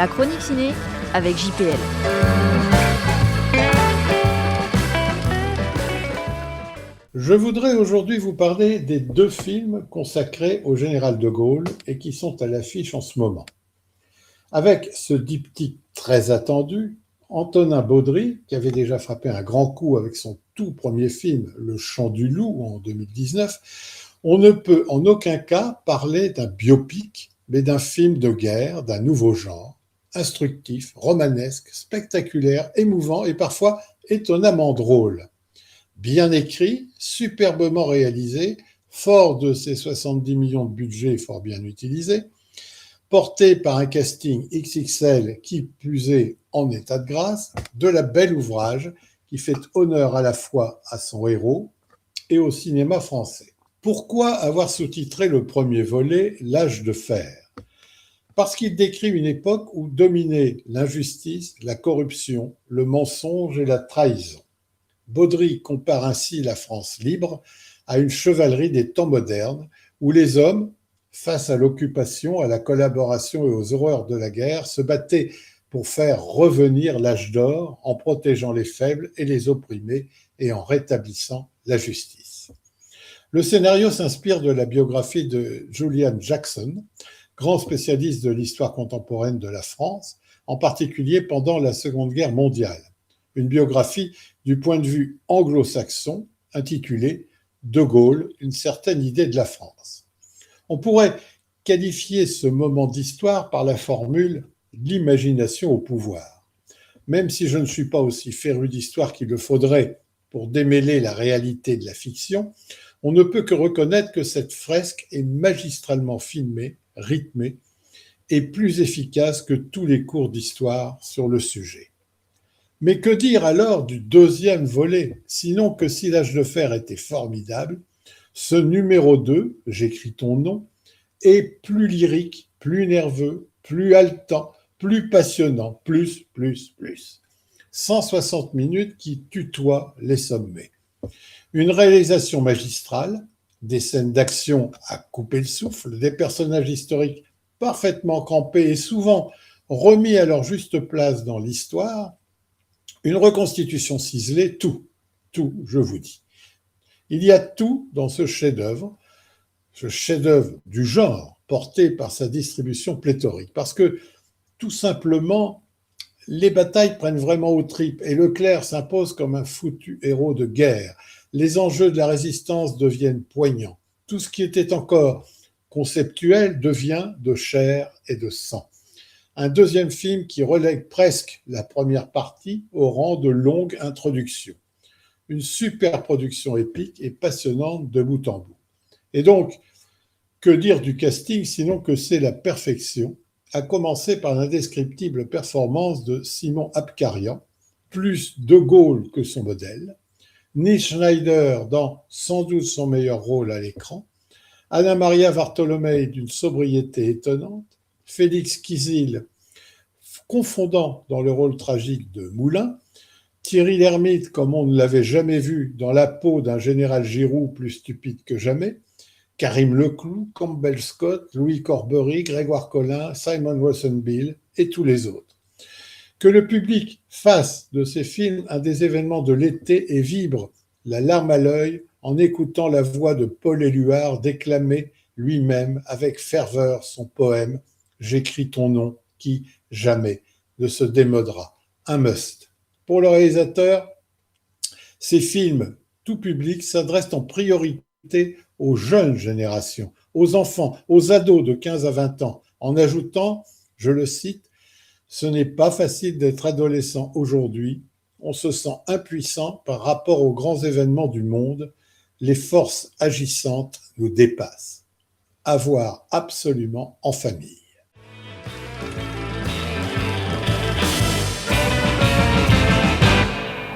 La chronique ciné avec JPL. Je voudrais aujourd'hui vous parler des deux films consacrés au général de Gaulle et qui sont à l'affiche en ce moment. Avec ce diptyque très attendu, Antonin Baudry, qui avait déjà frappé un grand coup avec son tout premier film, Le Chant du Loup, en 2019, on ne peut en aucun cas parler d'un biopic, mais d'un film de guerre, d'un nouveau genre, instructif, romanesque, spectaculaire, émouvant et parfois étonnamment drôle. Bien écrit, superbement réalisé, fort de ses 70 millions de budget fort bien utilisé, porté par un casting XXL qui plus est en état de grâce, de la belle ouvrage qui fait honneur à la fois à son héros et au cinéma français. Pourquoi avoir sous-titré le premier volet « L'âge de fer » ? Parce qu'il décrit une époque où dominaient l'injustice, la corruption, le mensonge et la trahison. Baudry compare ainsi la France libre à une chevalerie des temps modernes où les hommes, face à l'occupation, à la collaboration et aux horreurs de la guerre, se battaient pour faire revenir l'âge d'or en protégeant les faibles et les opprimés et en rétablissant la justice. Le scénario s'inspire de la biographie de Julian Jackson, grand spécialiste de l'histoire contemporaine de la France, en particulier pendant la Seconde Guerre mondiale. Une biographie du point de vue anglo-saxon intitulée « De Gaulle, une certaine idée de la France ». On pourrait qualifier ce moment d'histoire par la formule « l'imagination au pouvoir ». Même si je ne suis pas aussi féru d'histoire qu'il le faudrait pour démêler la réalité de la fiction, on ne peut que reconnaître que cette fresque est magistralement filmée, rythmée et plus efficace que tous les cours d'histoire sur le sujet. Mais que dire alors du deuxième volet, sinon que si l'âge de fer était formidable, ce numéro 2, j'écris ton nom, est plus lyrique, plus nerveux, plus haletant, plus passionnant, plus. 160 minutes qui tutoient les sommets. Une réalisation magistrale, des scènes d'action à couper le souffle, des personnages historiques parfaitement campés et souvent remis à leur juste place dans l'histoire, une reconstitution ciselée, tout, je vous dis. Il y a tout dans ce chef-d'œuvre du genre, porté par sa distribution pléthorique. Parce que, tout simplement, les batailles prennent vraiment aux tripes et Leclerc s'impose comme un foutu héros de guerre. Les enjeux de la résistance deviennent poignants. Tout ce qui était encore conceptuel devient de chair et de sang. Un deuxième film qui relègue presque la première partie au rang de longue introduction. Une super production épique et passionnante de bout en bout. Et donc, que dire du casting sinon que c'est la perfection, à commencer par l'indescriptible performance de Simon Abkarian, plus De Gaulle que son modèle, Nils Schneider dans sans doute son meilleur rôle à l'écran, Anna Maria Vartolomei d'une sobriété étonnante, Félix Kizil confondant dans le rôle tragique de Moulin, Thierry Lhermitte comme on ne l'avait jamais vu dans la peau d'un général Giroud plus stupide que jamais, Karim Leclou, Campbell Scott, Louis Corbery, Grégoire Collin, Simon Rosenbill et tous les autres. Que le public fasse de ces films un des événements de l'été et vibre la larme à l'œil en écoutant la voix de Paul Éluard déclamer lui-même avec ferveur son poème « J'écris ton nom » qui, jamais, ne se démodera. Un must. Pour le réalisateur, ces films, tout public, s'adressent en priorité aux jeunes générations, aux enfants, aux ados de 15 à 20 ans, en ajoutant, je le cite, « Ce n'est pas facile d'être adolescent aujourd'hui, on se sent impuissant par rapport aux grands événements du monde, les forces agissantes nous dépassent. » À voir absolument en famille.